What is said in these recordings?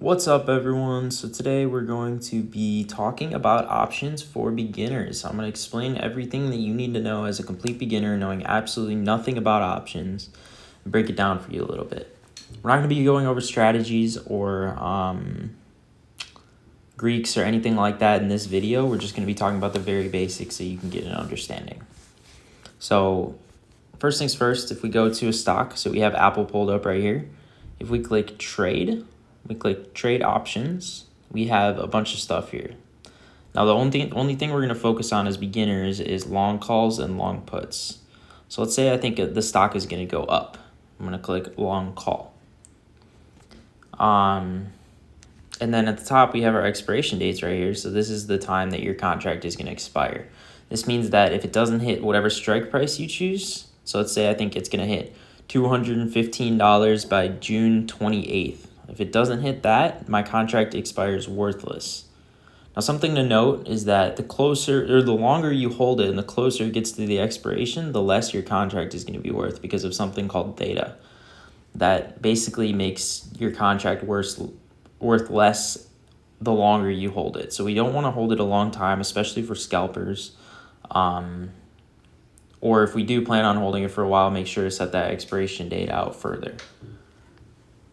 What's up, everyone? So today we're going to be talking about options for beginners. I'm going to explain everything that you need to know as a complete beginner, knowing absolutely nothing about options, and break it down for you a little bit. We're not going to be going over strategies or Greeks or anything like that in this video. We're just going to be talking about the very basics so you can get an understanding. So first things first, if we go to a stock, so we have Apple pulled up right here. If we click trade, we click trade options, we have a bunch of stuff here. Now the only thing we're going to focus on as beginners is long calls and long puts. So let's say I think the stock is going to go up. I'm going to click long call. And then at the top we have our expiration dates right here. So this is the time that your contract is going to expire. This means that if it doesn't hit whatever strike price you choose, so let's say I think it's going to hit $215 by June 28th. If it doesn't hit that, my contract expires worthless. Now, something to note is that the longer you hold it and the closer it gets to the expiration, the less your contract is going to be worth because of something called theta. That basically makes your contract worth less the longer you hold it. So we don't want to hold it a long time, especially for scalpers. Or if we do plan on holding it for a while, make sure to set that expiration date out further.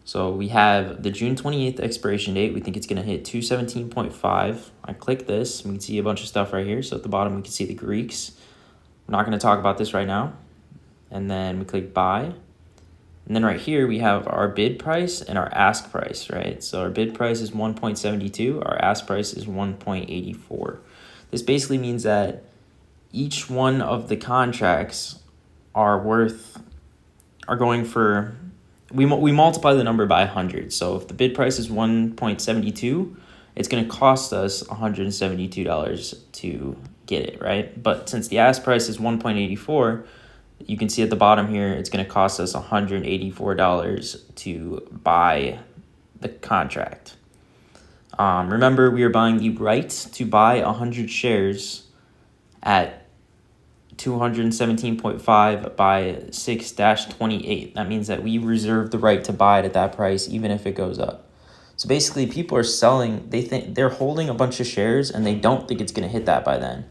So we have the June 28th expiration date. We think it's going to hit 217.5. I click this. We can see a bunch of stuff right here. So at the bottom, we can see the Greeks. We're not going to talk about this right now. And then we click buy. And then right here, we have our bid price and our ask price, right? So our bid price is 1.72. Our ask price is 1.84. This basically means that each one of the contracts are going for, we multiply the number by 100. So if the bid price is 1.72, it's going to cost us $172 to get it, right? But since the ask price is 1.84, you can see at the bottom here, it's going to cost us $184 to buy the contract. Remember, we are buying the right to buy 100 shares at 217.5 by 6-28. That means that we reserve the right to buy it at that price, even if it goes up. So basically, people are selling, they think they're holding a bunch of shares and they don't think it's going to hit that by then.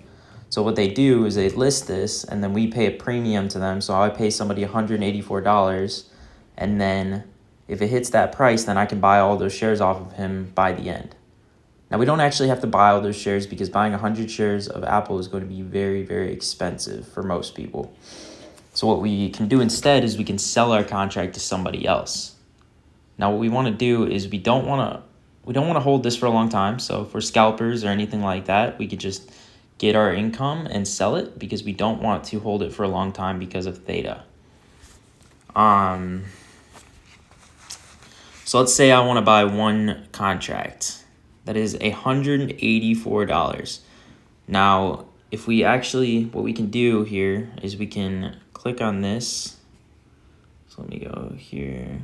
So what they do is they list this and then we pay a premium to them. So I pay somebody $184, and then if it hits that price, then I can buy all those shares off of him by the end. Now, we don't actually have to buy all those shares because buying 100 shares of Apple is going to be very, very expensive for most people. So what we can do instead is we can sell our contract to somebody else. Now, what we want to do is we don't want to hold this for a long time. So for scalpers or anything like that, we could just get our income and sell it because we don't want to hold it for a long time because of theta. So let's say I want to buy one contract. That is $184. Now, if we actually, what we can do here is we can click on this. So let me go here.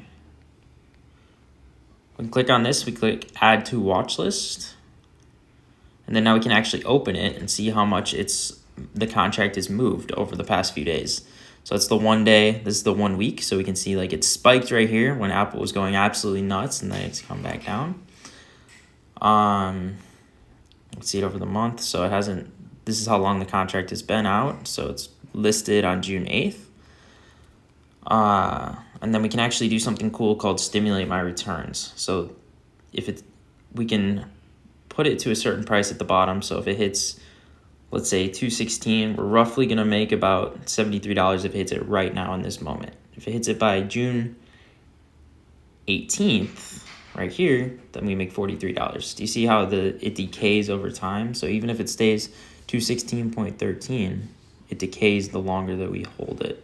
We can click on this, we click add to watch list. And then now we can actually open it and see how much the contract is moved over the past few days. So it's the 1 day, this is the 1 week. So we can see like it spiked right here when Apple was going absolutely nuts, and then it's come back down. Let's see it over the month. So this is how long the contract has been out. So it's listed on June 8th. And then we can actually do something cool called stimulate my returns. So we can put it to a certain price at the bottom. So if it hits, let's say 216, we're roughly going to make about $73 if it hits it right now in this moment. If it hits it by June 18th, right here, then we make $43. Do you see how it decays over time? So even if it stays 216.13, it decays the longer that we hold it.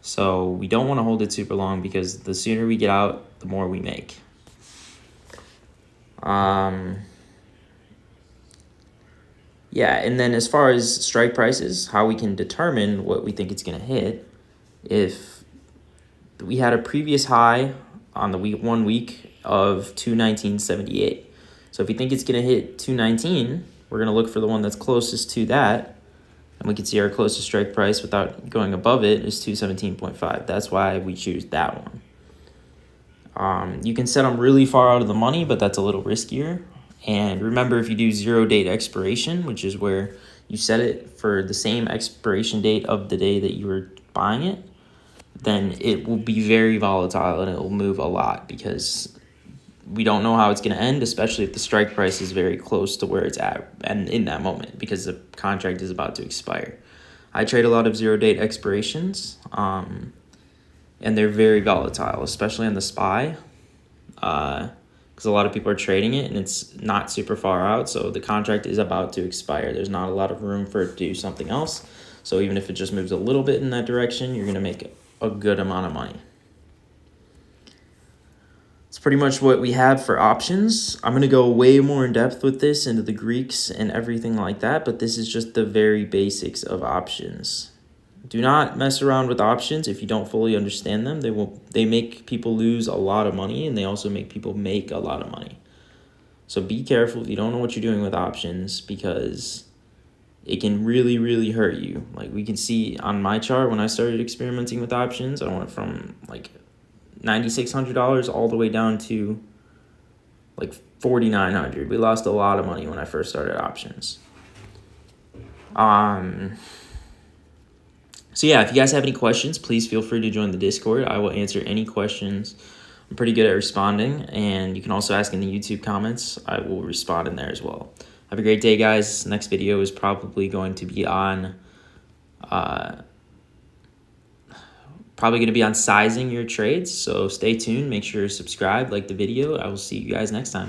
So we don't want to hold it super long because the sooner we get out, the more we make. Yeah, and then as far as strike prices, how we can determine what we think it's going to hit, if we had a previous high on the 1 week of 219.78. So if you think it's going to hit 219, we're going to look for the one that's closest to that. And we can see our closest strike price without going above it is 217.5. That's why we choose that one. You can set them really far out of the money, but that's a little riskier. And remember, if you do 0 date expiration, which is where you set it for the same expiration date of the day that you were buying it, then it will be very volatile and it will move a lot because we don't know how it's going to end, especially if the strike price is very close to where it's at and in that moment because the contract is about to expire. I trade a lot of 0 date expirations, and they're very volatile, especially on the SPY, because a lot of people are trading it and it's not super far out, so the contract is about to expire. There's not a lot of room for it to do something else, so even if it just moves a little bit in that direction, you're going to make a good amount of money. It's pretty much what we have for options. I'm going to go way more in depth with this into the Greeks and everything like that, but this is just the very basics of options. Do not mess around with options if you don't fully understand them. They make people lose a lot of money, and they also make people make a lot of money. So be careful if you don't know what you're doing with options, because it can really, really hurt you. Like we can see on my chart when I started experimenting with options, I went from like $9,600 all the way down to like $4,900. We lost a lot of money when I first started options. So yeah, if you guys have any questions, please feel free to join the Discord. I will answer any questions. I'm pretty good at responding, and you can also ask in the YouTube comments. I will respond in there as well. Have a great day, guys. Next video is probably going to be on sizing your trades. So stay tuned. Make sure to subscribe, like the video. I will see you guys next time.